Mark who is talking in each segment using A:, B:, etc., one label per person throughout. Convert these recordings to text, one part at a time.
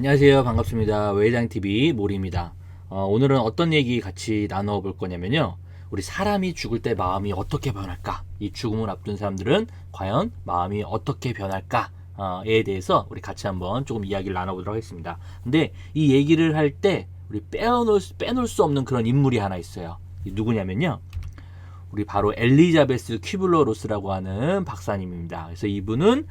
A: 안녕하세요. 반갑습니다. 외장TV 모리입니다. 오늘은 어떤 얘기 같이 나눠볼 거냐면요. 우리 사람이 죽을 때 마음이 어떻게 변할까? 이 죽음을 앞둔 사람들은 과연 마음이 어떻게 변할까?에 대해서 우리 같이 한번 조금 이야기를 나눠보도록 하겠습니다. 근데 이 얘기를 할 때 우리 빼놓을 수 없는 그런 인물이 하나 있어요. 누구냐면요. 우리 바로 엘리자베스 퀴블러 로스라고 하는 박사님입니다. 그래서 이분은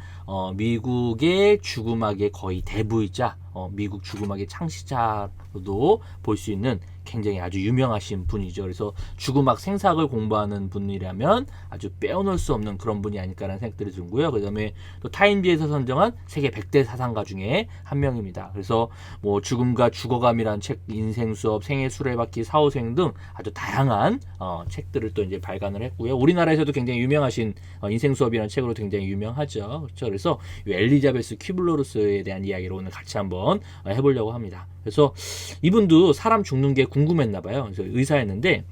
A: 미국의 죽음학의 거의 대부이자 미국 죽음학의 창시자로도 볼 수 있는 굉장히 아주 유명하신 분이죠. 그래서 죽음학 생사학을 공부하는 분이라면 아주 빼어놓을 수 없는 그런 분이 아닐까라는 생각들이 들고요. 그 다음에 또 타임지에서 선정한 세계 100대 사상가 중에 한 명입니다. 그래서 뭐 죽음과 죽어감이라는 책, 인생 수업, 생애 수레바퀴, 사후생 등 아주 다양한 책들을 또 이제 발간을 했고요. 우리나라에서도 굉장히 유명하신 인생 수업이라는 책으로 굉장히 유명하죠. 그렇죠. 그래서 이 엘리자베스 퀴블러로스에 대한 이야기를 오늘 같이 한번 해보려고 합니다. 그래서 이분도 사람 죽는 게 궁금했나 봐요. 그래서 의사였는데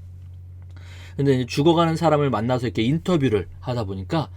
A: 근데 죽어가는 사람을 만나서 이렇게 인터뷰를 하다 보니까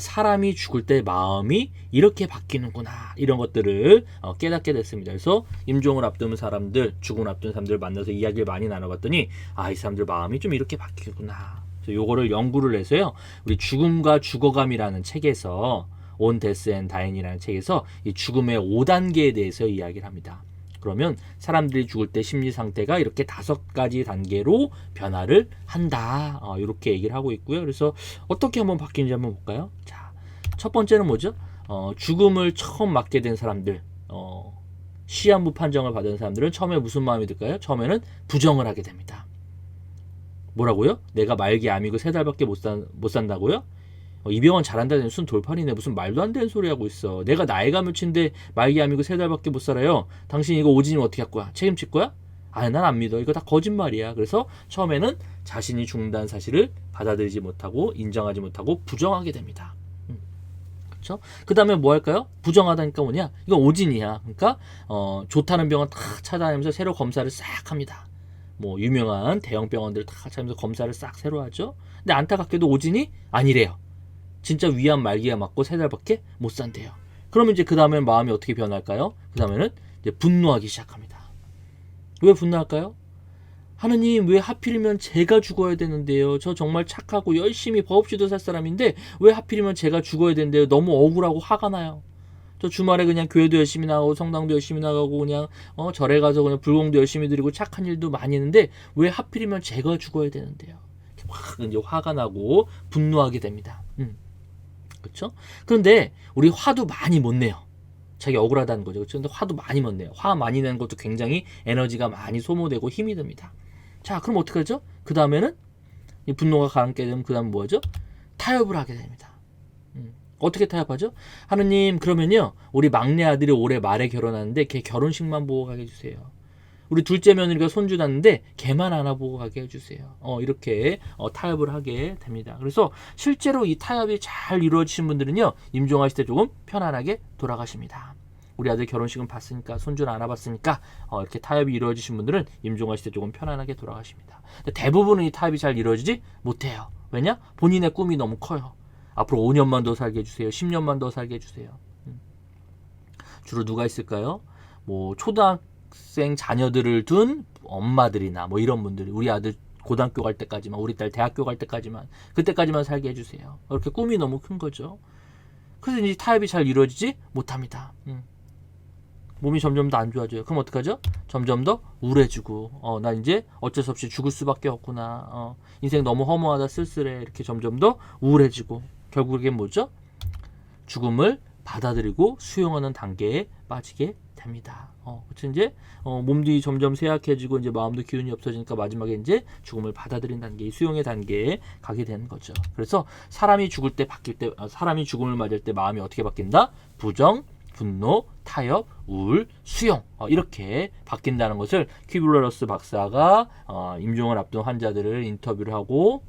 A: 사람이 죽을 때 마음이 이렇게 바뀌는구나 이런 것들을 깨닫게 됐습니다. 그래서 임종을 앞두는 사람들, 죽음을 앞둔 사람들 만나서 이야기를 많이 나눠봤더니 이 사람들 마음이 좀 이렇게 바뀌구나. 그래서 요거를 연구를 해서요. 우리 죽음과 죽어감이라는 책에서 온 데스 앤 다인이라는 책에서 이 죽음의 5단계에 대해서 이야기를 합니다. 그러면 사람들이 죽을 때 심리 상태가 이렇게 5가지 단계로 변화를 한다. 이렇게 얘기를 하고 있고요. 그래서 어떻게 한번 바뀌는지 한번 볼까요? 자, 첫 번째는 뭐죠? 죽음을 처음 맞게 된 사람들, 시한부 판정을 받은 사람들은 처음에 무슨 마음이 들까요? 처음에는 부정을 하게 됩니다. 뭐라고요? 내가 말기 암이고 3달밖에 못 산다고요? 이 병원 잘한다는 순 돌팔이네. 무슨 말도 안 되는 소리 하고 있어. 내가 나이가 몇인데 말기 암이고 3달밖에 못 살아요. 당신 이거 오진이면 어떻게 할 거야? 책임질 거야? 난 안 믿어. 이거 다 거짓말이야. 그래서 처음에는 자신이 죽는다는 사실을 받아들이지 못하고 인정하지 못하고 부정하게 됩니다. 그렇죠? 그 다음에 뭐 할까요? 부정하다니까 뭐냐? 이건 오진이야. 그러니까 좋다는 병원 다 찾아다니면서 새로 검사를 싹 합니다. 뭐 유명한 대형 병원들 다 찾아다니면서 검사를 싹 새로 하죠. 근데 안타깝게도 오진이 아니래요. 진짜 위암 말기가 맞고 3달밖에 못 산대요. 그러면 이제 그 다음엔 마음이 어떻게 변할까요? 그 다음에는 이제 분노하기 시작합니다. 왜 분노할까요? 하느님, 왜 하필이면 제가 죽어야 되는데요? 저 정말 착하고 열심히 법 없이도 살 사람인데 왜 하필이면 제가 죽어야 되는데요? 너무 억울하고 화가 나요. 저 주말에 그냥 교회도 열심히 나가고 성당도 열심히 나가고 그냥 절에 가서 그냥 불공도 열심히 드리고 착한 일도 많이 했는데 왜 하필이면 제가 죽어야 되는데요? 확 이제 화가 나고 분노하게 됩니다. 그렇죠? 그런데 우리 화도 많이 못 내요. 자기 억울하다는 거죠. 그렇죠? 근데 화도 많이 못 내요. 화 많이 내는 것도 굉장히 에너지가 많이 소모되고 힘이 듭니다. 자, 그럼 어떻게 하죠? 그 다음에는 이 분노가 가라앉게 되면 그 다음 뭐죠? 타협을 하게 됩니다. 어떻게 타협하죠? 하느님, 그러면요 우리 막내 아들이 올해 말에 결혼하는데 걔 결혼식만 보고 가게 해주세요. 우리 둘째 며느리가 손주 났는데 걔만 안아보고 가게 해주세요. 이렇게 타협을 하게 됩니다. 그래서 실제로 이 타협이 잘 이루어지신 분들은요 임종하실 때 조금 편안하게 돌아가십니다. 우리 아들 결혼식은 봤으니까 손주는 안아봤으니까 이렇게 타협이 이루어지신 분들은 임종하실 때 조금 편안하게 돌아가십니다. 근데 대부분은 이 타협이 잘 이루어지지 못해요. 왜냐? 본인의 꿈이 너무 커요. 앞으로 5년만 더 살게 해주세요. 10년만 더 살게 해주세요. 주로 누가 있을까요? 뭐 초등학생 자녀들을 둔 엄마들이나 뭐 이런 분들이 우리 아들 고등학교 갈 때까지만, 우리 딸 대학교 갈 때까지만, 그때까지만 살게 해주세요. 이렇게 꿈이 너무 큰 거죠. 그래서 이제 타협이 잘 이루어지지 못합니다. 몸이 점점 더 안 좋아져요. 그럼 어떡하죠? 점점 더 우울해지고 나 이제 어쩔 수 없이 죽을 수밖에 없구나. 인생 너무 허무하다, 쓸쓸해. 이렇게 점점 더 우울해지고 결국엔 뭐죠? 죽음을 받아들이고 수용하는 단계에 빠지게 됩니다. 그렇죠? 이제 몸도 점점 쇠약해지고 이제 마음도 기운이 없어지니까 마지막에 이제 죽음을 받아들이는 단계, 수용의 단계에 가게 되는 거죠. 그래서 사람이 죽을 때 바뀔 때, 사람이 죽음을 맞을 때 마음이 어떻게 바뀐다? 부정, 분노, 타협, 우울, 수용 이렇게 바뀐다는 것을 퀴블러로스 박사가 임종을 앞둔 환자들을 인터뷰를 하고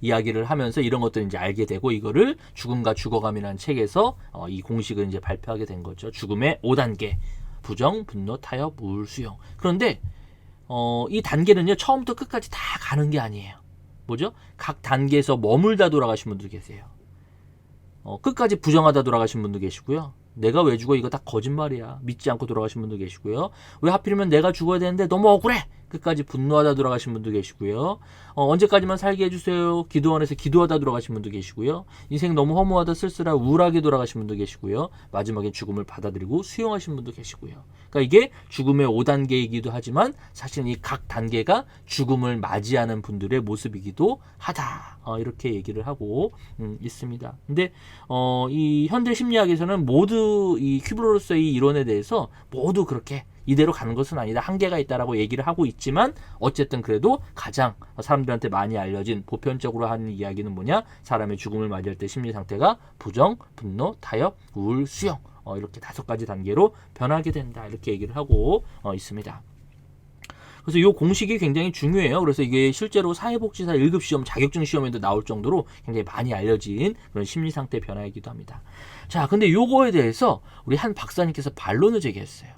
A: 이야기를 하면서 이런 것들을 이제 알게 되고 이거를 죽음과 죽어감이라는 책에서 이 공식을 이제 발표하게 된 거죠. 죽음의 5단계 부정, 분노, 타협, 우울, 수용. 그런데 이 단계는요 처음부터 끝까지 다 가는 게 아니에요. 뭐죠? 각 단계에서 머물다 돌아가신 분도 계세요. 끝까지 부정하다 돌아가신 분도 계시고요. 내가 왜 죽어? 이거 다 거짓말이야. 믿지 않고 돌아가신 분도 계시고요. 왜 하필이면 내가 죽어야 되는데 너무 억울해. 끝까지 분노하다 돌아가신 분도 계시고요. 언제까지만 살게 해주세요. 기도원에서 기도하다 돌아가신 분도 계시고요. 인생 너무 허무하다 쓸쓸하다 우울하게 돌아가신 분도 계시고요. 마지막에 죽음을 받아들이고 수용하신 분도 계시고요. 그러니까 이게 죽음의 5단계이기도 하지만 사실은 이 각 단계가 죽음을 맞이하는 분들의 모습이기도 하다. 이렇게 얘기를 하고 있습니다. 근데 이 현대 심리학에서는 모두 이 큐브로로서의 이론에 대해서 모두 그렇게 이대로 가는 것은 아니다. 한계가 있다라고 얘기를 하고 있지만 어쨌든 그래도 가장 사람들한테 많이 알려진 보편적으로 하는 이야기는 뭐냐? 사람의 죽음을 맞이할 때 심리 상태가 부정, 분노, 타협, 우울, 수용 이렇게 5가지 단계로 변하게 된다. 이렇게 얘기를 하고 있습니다. 그래서 이 공식이 굉장히 중요해요. 그래서 이게 실제로 사회복지사 1급 시험, 자격증 시험에도 나올 정도로 굉장히 많이 알려진 그런 심리 상태 변화이기도 합니다. 자, 근데 요거에 대해서 우리 한 박사님께서 반론을 제기했어요.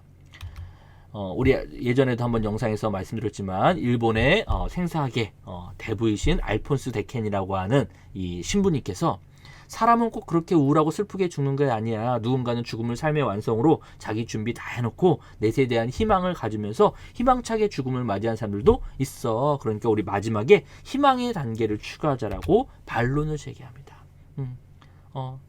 A: 우리 예전에도 한번 영상에서 말씀드렸지만 일본의 생사학의 대부이신 알폰스 데켄이라고 하는 이 신부님께서 사람은 꼭 그렇게 우울하고 슬프게 죽는 게 아니야. 누군가는 죽음을 삶의 완성으로 자기 준비 다 해놓고 내세에 대한 희망을 가지면서 희망차게 죽음을 맞이한 사람들도 있어. 그러니까 우리 마지막에 희망의 단계를 추가하자라고 반론을 제기합니다.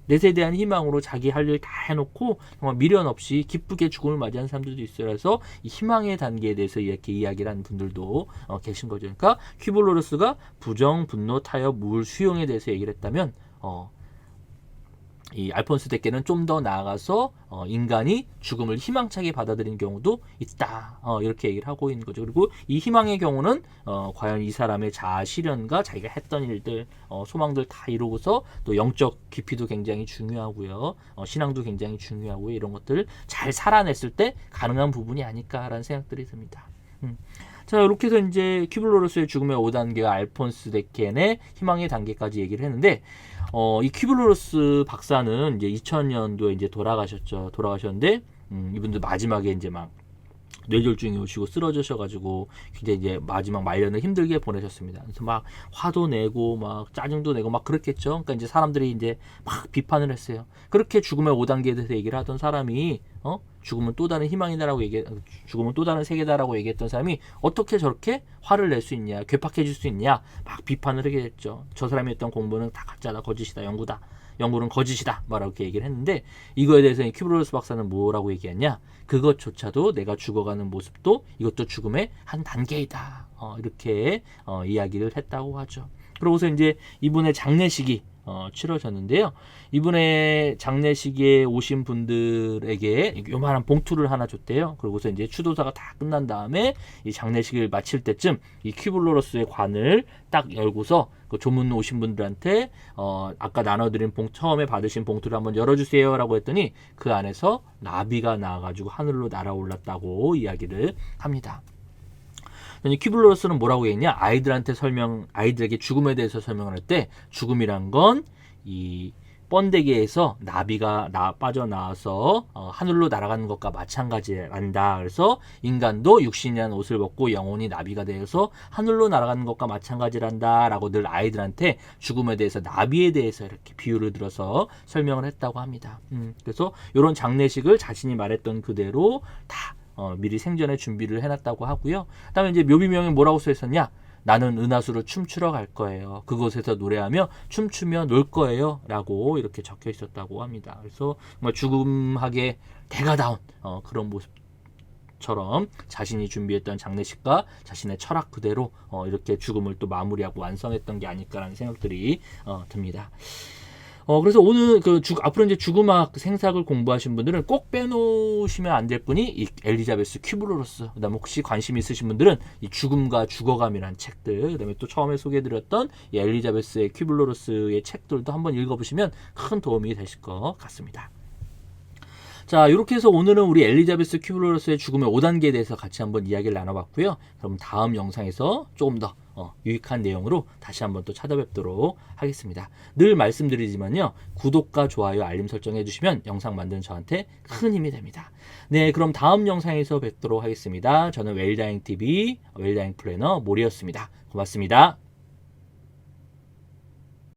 A: 내세에 대한 희망으로 자기 할 일 다 해놓고 정말 미련 없이 기쁘게 죽음을 맞이한 사람들도 있어요. 그래서 이 희망의 단계에 대해서 이렇게 이야기를 하는 분들도 계신 거죠. 그러니까 큐블로로스가 부정, 분노, 타협, 우울, 수용에 대해서 얘기를 했다면 이 알폰스 데케는 좀 더 나아가서 인간이 죽음을 희망차게 받아들이는 경우도 있다. 이렇게 얘기를 하고 있는 거죠. 그리고 이 희망의 경우는 과연 이 사람의 자아 실현과 자기가 했던 일들, 소망들 다 이루고서 또 영적 깊이도 굉장히 중요하고요. 신앙도 굉장히 중요하고요. 이런 것들을 잘 살아냈을 때 가능한 부분이 아닐까라는 생각들이 듭니다. 자, 이렇게 해서 이제 큐블로로스의 죽음의 5단계와 알폰스 데켄의 희망의 단계까지 얘기를 했는데, 이 큐블로로스 박사는 이제 2000년도에 이제 돌아가셨는데, 이분도 마지막에 이제 막 뇌졸중이 오시고 쓰러지셔가지고 굉장히 이제 마지막 말년을 힘들게 보내셨습니다. 그래서 막 화도 내고 막 짜증도 내고 막 그랬겠죠. 그러니까 이제 사람들이 이제 막 비판을 했어요. 그렇게 죽음의 5단계에 대해서 얘기를 하던 사람이 죽음은 또 다른 희망이다라고 죽음은 또 다른 세계다라고 얘기했던 사람이 어떻게 저렇게 화를 낼 수 있냐, 괴팍해질 수 있냐, 막 비판을 하게 됐죠. 저 사람이 했던 공부는 다 가짜다, 거짓이다, 연구는 거짓이다, 이렇게 얘기를 했는데 이거에 대해서 큐브로로스 박사는 뭐라고 얘기했냐? 그것조차도 내가 죽어가는 모습도 이것도 죽음의 한 단계이다. 이렇게 이야기를 했다고 하죠. 그러고서 이제 이분의 장례식이 치러졌는데요. 이분의 장례식에 오신 분들에게 요만한 봉투를 하나 줬대요. 그러고서 이제 추도사가 다 끝난 다음에 이 장례식을 마칠 때쯤 이 큐블로로스의 관을 딱 열고서 그 조문 오신 분들한테 아까 나눠드린 처음에 받으신 봉투를 한번 열어주세요 라고 했더니 그 안에서 나비가 나와가지고 하늘로 날아올랐다고 이야기를 합니다. 큐블로로스는 뭐라고 했냐? 아이들에게 죽음에 대해서 설명을 할 때 죽음이란 건 이 번데기에서 나비가 빠져나와서 하늘로 날아가는 것과 마찬가지란다. 그래서 인간도 육신이라는 옷을 벗고 영혼이 나비가 되어서 하늘로 날아가는 것과 마찬가지란다 라고 늘 아이들한테 죽음에 대해서 나비에 대해서 이렇게 비유를 들어서 설명을 했다고 합니다. 그래서 이런 장례식을 자신이 말했던 그대로 다 미리 생전에 준비를 해놨다고 하고요. 그다음에 이제 묘비명에 뭐라고 써 있었냐? 나는 은하수로 춤추러 갈 거예요. 그곳에서 노래하며 춤추며 놀 거예요. 라고 이렇게 적혀 있었다고 합니다. 그래서 정말 죽음하게 대가다운 그런 모습처럼 자신이 준비했던 장례식과 자신의 철학 그대로 이렇게 죽음을 또 마무리하고 완성했던 게 아닐까라는 생각들이 듭니다. 그래서 오늘 앞으로 이제 죽음학 생사학을 공부하신 분들은 꼭 빼놓으시면 안 될 분이 이 엘리자베스 큐블로로스, 그다음에 혹시 관심 있으신 분들은 이 죽음과 죽어감이라는 책들, 그다음에 또 처음에 소개해드렸던 이 엘리자베스의 큐블로로스의 책들도 한번 읽어보시면 큰 도움이 되실 것 같습니다. 자, 이렇게 해서 오늘은 우리 엘리자베스 큐블로로스의 죽음의 5단계에 대해서 같이 한번 이야기를 나눠봤고요. 그럼 다음 영상에서 조금 더 유익한 내용으로 다시 한번 또 찾아뵙도록 하겠습니다. 늘 말씀드리지만요. 구독과 좋아요, 알림 설정 해주시면 영상 만드는 저한테 큰 힘이 됩니다. 네, 그럼 다음 영상에서 뵙도록 하겠습니다. 저는 웰다잉TV, 웰다잉 플래너 모리였습니다. 고맙습니다.